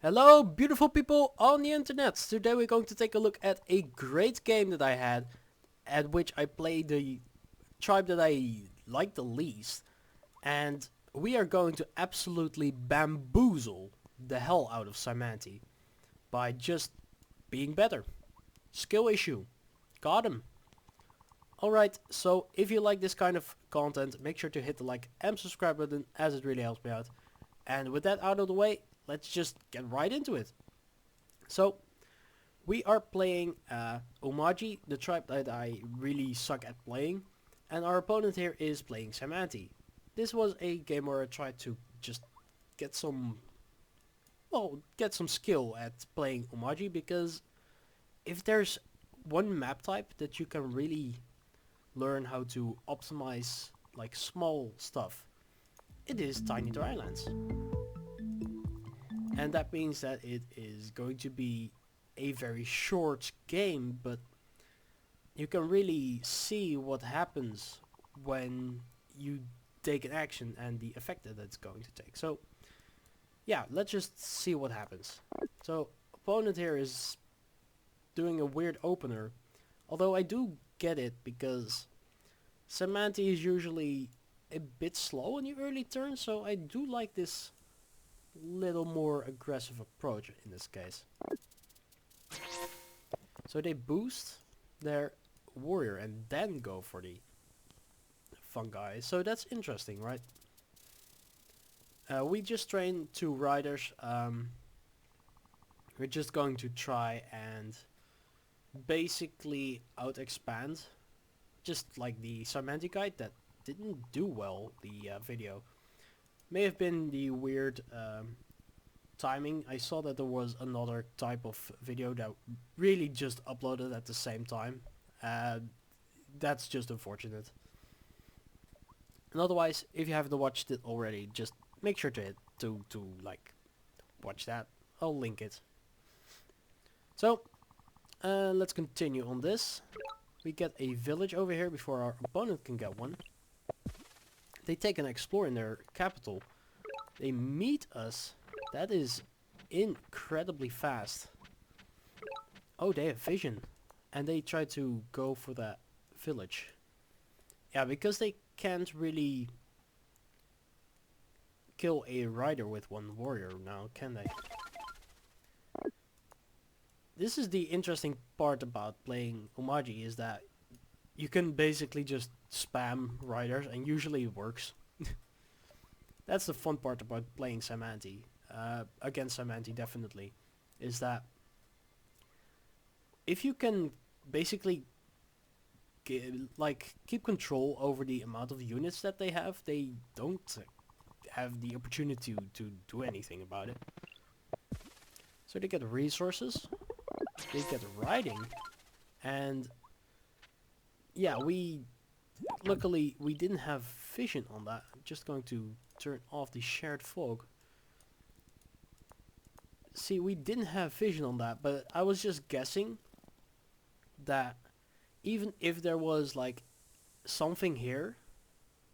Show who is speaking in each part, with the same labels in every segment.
Speaker 1: Hello, beautiful people on the internet. Today we're going to take a look at a great game that I had, at which I played the tribe that I like the least, and we are going to absolutely bamboozle the hell out of Symanti by just being better. Skill issue. Got him. Alright, so if you like this kind of content, make sure to hit the like and subscribe button as it really helps me out. And with that out of the way, let's just get right into it. So, we are playing Umaji, the tribe that I really suck at playing, and our opponent here is playing Symanti. This was a game where I tried to just get some, get some skill at playing Umaji, because if there's one map type that you can really learn how to optimize like small stuff, it is Tiny Drylands. And that means that it is going to be a very short game, but you can really see what happens when you take an action and the effect that it's going to take. So yeah, let's just see what happens. So opponent here is doing a weird opener, although I do get it because Symanti is usually a bit slow in the early turn, so I do like this little more aggressive approach in this case. So they boost their warrior and then go for the fungi. So that's interesting, right? We just trained two riders. We're just going to try and basically out-expand, just like the Symanti guide that didn't do well, the video. May have been the weird timing. I saw that there was another type of video that really just uploaded at the same time. That's just unfortunate. And otherwise, if you haven't watched it already, just make sure to like watch that. I'll link it. So let's continue on this. We get a village over here before our opponent can get one. They take and explore in their capital. They meet us. That is incredibly fast. Oh, they have vision. And they try to go for that village. Yeah, because they can't really kill a rider with one warrior now, can they? This is the interesting part about playing Umaji, is that you can basically just spam riders and usually it works. That's the fun part about playing Symanti, against Symanti definitely, is that if you can basically keep control over the amount of units that they don't have the opportunity to do anything about it. So they get resources, they get riding, and yeah, luckily we didn't have vision on that. I'm just going to turn off the shared fog. See, we didn't have vision on that, but I was just guessing that even if there was like something here,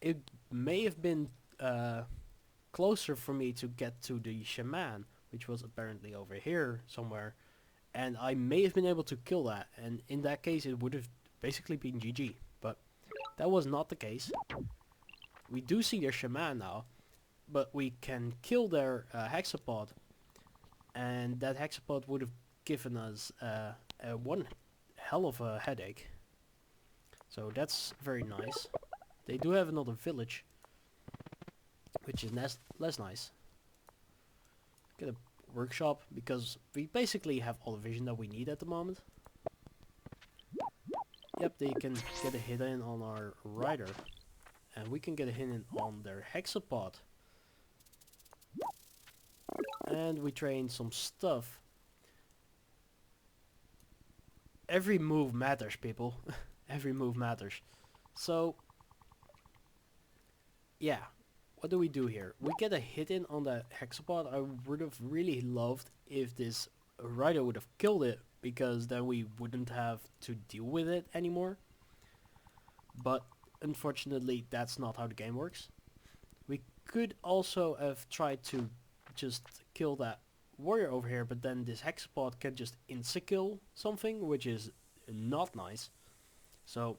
Speaker 1: it may have been closer for me to get to the shaman, which was apparently over here somewhere, and I may have been able to kill that, and in that case it would have basically been GG, but that was not the case. We do see their shaman now, but we can kill their hexapod, and that hexapod would have given us one hell of a headache. So that's very nice. They do have another village, which is less nice. Get a workshop, because we basically have all the vision that we need at the moment. Yep, they can get a hit in on our rider, and we can get a hit in on their hexapod. And we train some stuff. Every move matters, people. Every move matters. So yeah, what do we do here? We get a hit in on the hexapod. I would have really loved if this rider would have killed it, because then we wouldn't have to deal with it anymore. But unfortunately, that's not how the game works. We could also have tried to just kill that warrior over here, but then this hexapod can just insta-kill something, which is not nice. So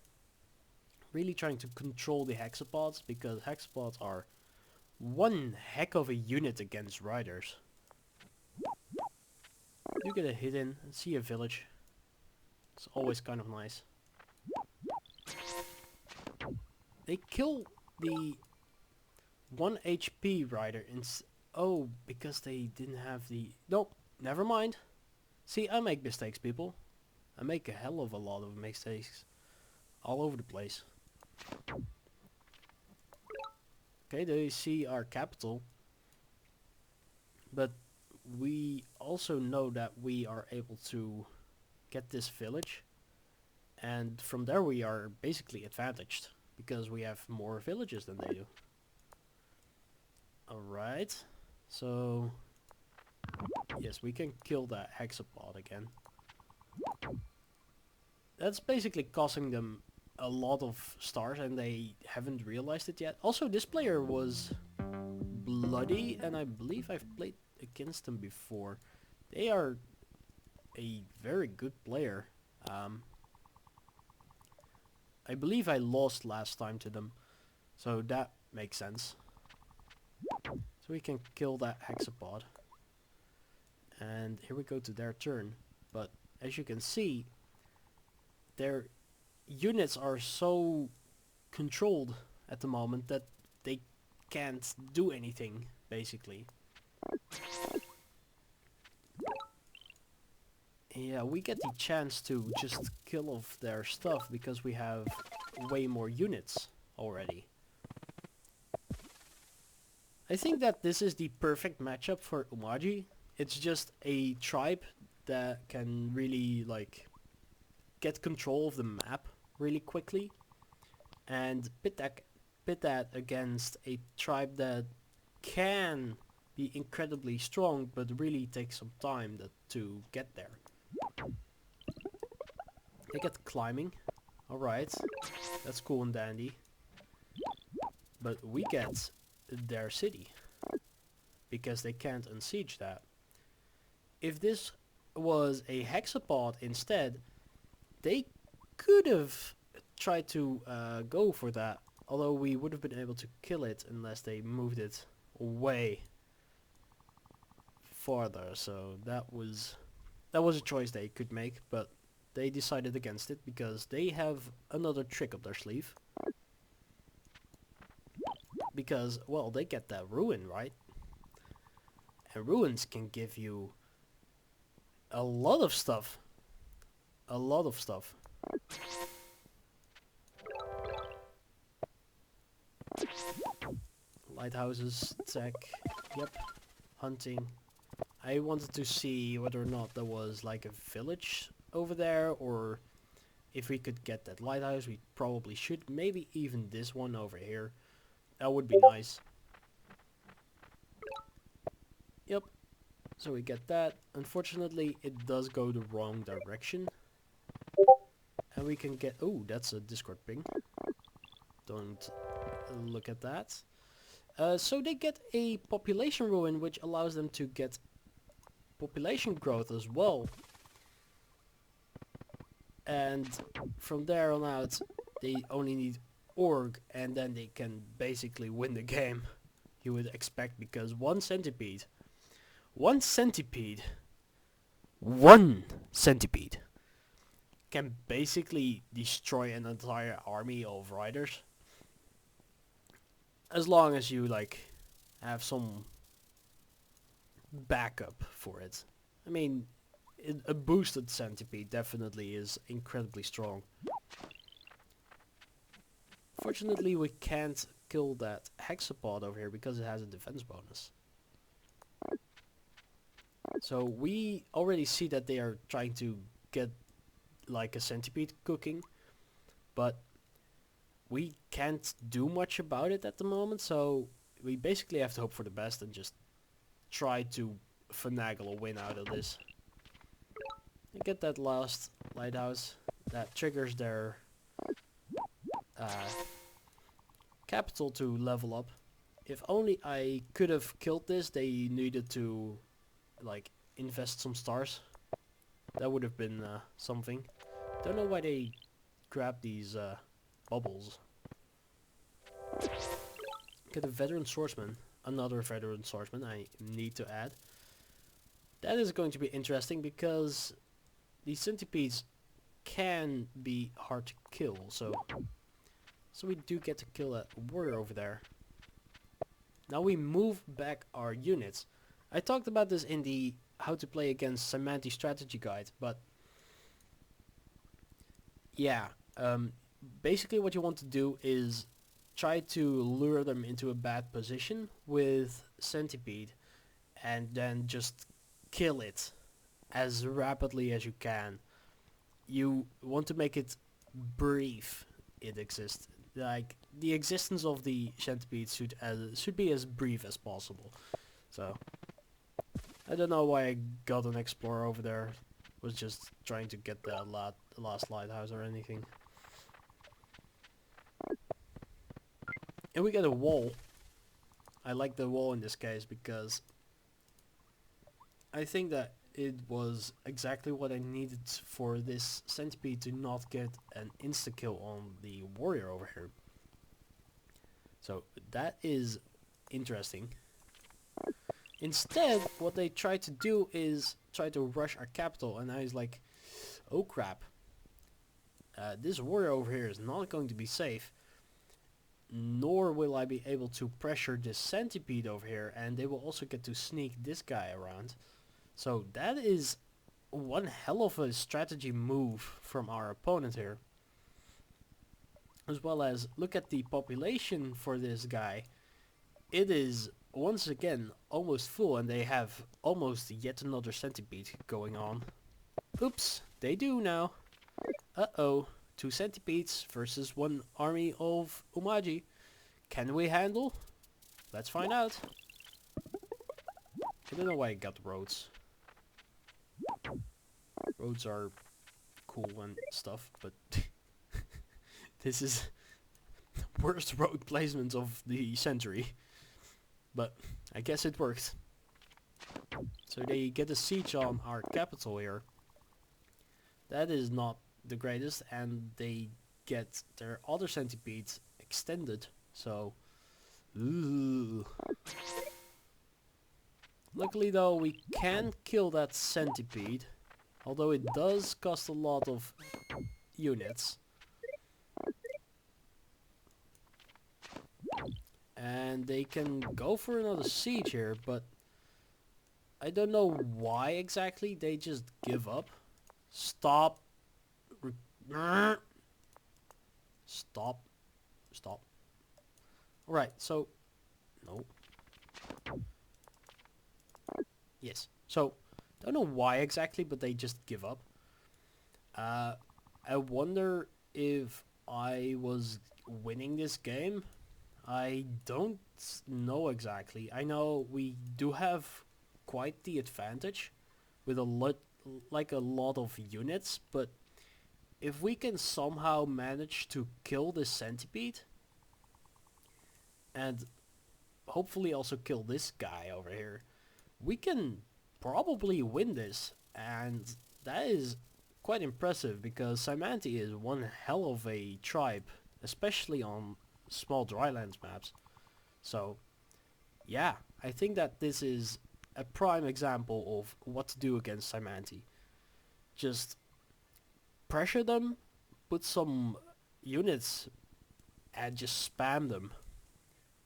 Speaker 1: really trying to control the hexapods, because hexapods are one heck of a unit against riders. You get a hit in and see a village. It's always kind of nice. They kill the 1 HP rider oh, because they didn't have the... Nope, never mind. See, I make mistakes, people. I make a hell of a lot of mistakes. All over the place. Okay, there you see our capital. But we also know that we are able to get this village. And from there we are basically advantaged, because we have more villages than they do. Alright, so yes, we can kill that hexapod again. That's basically costing them a lot of stars, and they haven't realized it yet. Also, this player was bloody, and I believe I've played against them before. They are a very good player. I believe I lost last time to them, so that makes sense. So we can kill that hexapod. And here we go to their turn. But as you can see, their units are so controlled at the moment that they can't do anything, basically. Yeah, we get the chance to just kill off their stuff because we have way more units already. I think that this is the perfect matchup for Umaji. It's just a tribe that can really like get control of the map really quickly, and pit that against a tribe that can be incredibly strong but really takes some time to get there. They get climbing. Alright, that's cool and dandy. But we get their city, because they can't unsiege that. If this was a hexapod instead, they could have tried to go for that, although we would have been able to kill it unless they moved it way farther. So that was a choice they could make, but they decided against it because they have another trick up their sleeve. Because, well, they get that ruin, right? And ruins can give you a lot of stuff. A lot of stuff. Lighthouses, tech, yep, hunting. I wanted to see whether or not there was like a village over there, or if we could get that lighthouse. We probably should. Maybe even this one over here. That would be nice. Yep. So we get that. Unfortunately, it does go the wrong direction. And we can get... Oh, that's a Discord ping. Don't look at that. So they get a population ruin, which allows them to get population growth as well. And from there on out, they only need org, and then they can basically win the game. You would expect, because one centipede can basically destroy an entire army of riders. As long as you like have some backup for it. I mean, a boosted centipede definitely is incredibly strong. Fortunately, we can't kill that hexapod over here because it has a defense bonus. So we already see that they are trying to get like a centipede cooking, but we can't do much about it at the moment, so we basically have to hope for the best and just try to finagle a win out of this. And get that last lighthouse. That triggers their capital to level up. If only I could have killed this. They needed to like invest some stars. That would have been something. Don't know why they grabbed these bubbles. Get a veteran swordsman. Another veteran swordsman I need to add. That is going to be interesting because these centipedes can be hard to kill. So we do get to kill a warrior over there. Now we move back our units. I talked about this in the how to play against Symanti strategy guide, but yeah, basically what you want to do is try to lure them into a bad position with centipede and then just kill it as rapidly as you can. You want to make it brief. It exists. Like the existence of the centipede should be as brief as possible. So I don't know why I got an explorer over there. Was just trying to get the last lighthouse or anything. And we get a wall. I like the wall in this case because I think that it was exactly what I needed for this centipede to not get an insta-kill on the warrior over here. So that is interesting. Instead, what they try to do is try to rush our capital, and I was like, oh crap. This warrior over here is not going to be safe, nor will I be able to pressure this centipede over here, and they will also get to sneak this guy around. So that is one hell of a strategy move from our opponent here. As well as, look at the population for this guy. It is once again almost full, and they have almost yet another centipede going on. Oops, they do now. Uh-oh, 2 centipedes versus 1 army of Umaji. Can we handle? Let's find out. I don't know why I got roads. Roads are cool and stuff, but this is the worst road placement of the century. But I guess it worked. So they get a siege on our capital here. That is not the greatest, and they get their other centipedes extended. So, ooh. Luckily though, we can kill that centipede, although it does cost a lot of units. And they can go for another siege here, but I don't know why exactly. They just give up. Stop. Stop. Stop. Alright, so... No. Yes. So, don't know why exactly, but they just give up. I wonder if I was winning this game. I don't know exactly. I know we do have quite the advantage with a lot of units, but if we can somehow manage to kill this centipede and hopefully also kill this guy over here, we can probably win this, and that is quite impressive because Symanti is one hell of a tribe, especially on small drylands maps. So yeah, I think that this is a prime example of what to do against Symanti. Just pressure them, put some units, and just spam them.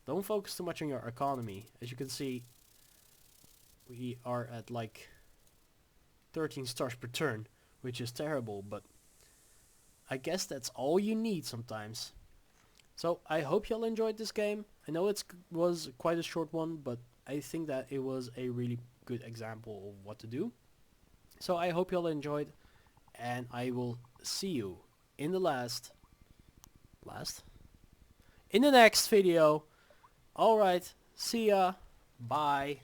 Speaker 1: Don't focus too much on your economy. As you can see, we are at like 13 stars per turn, which is terrible, but I guess that's all you need sometimes. So I hope y'all enjoyed this game. I know it was quite a short one, but I think that it was a really good example of what to do. So I hope y'all enjoyed, and I will see you in the in the next video. Alright, see ya, bye.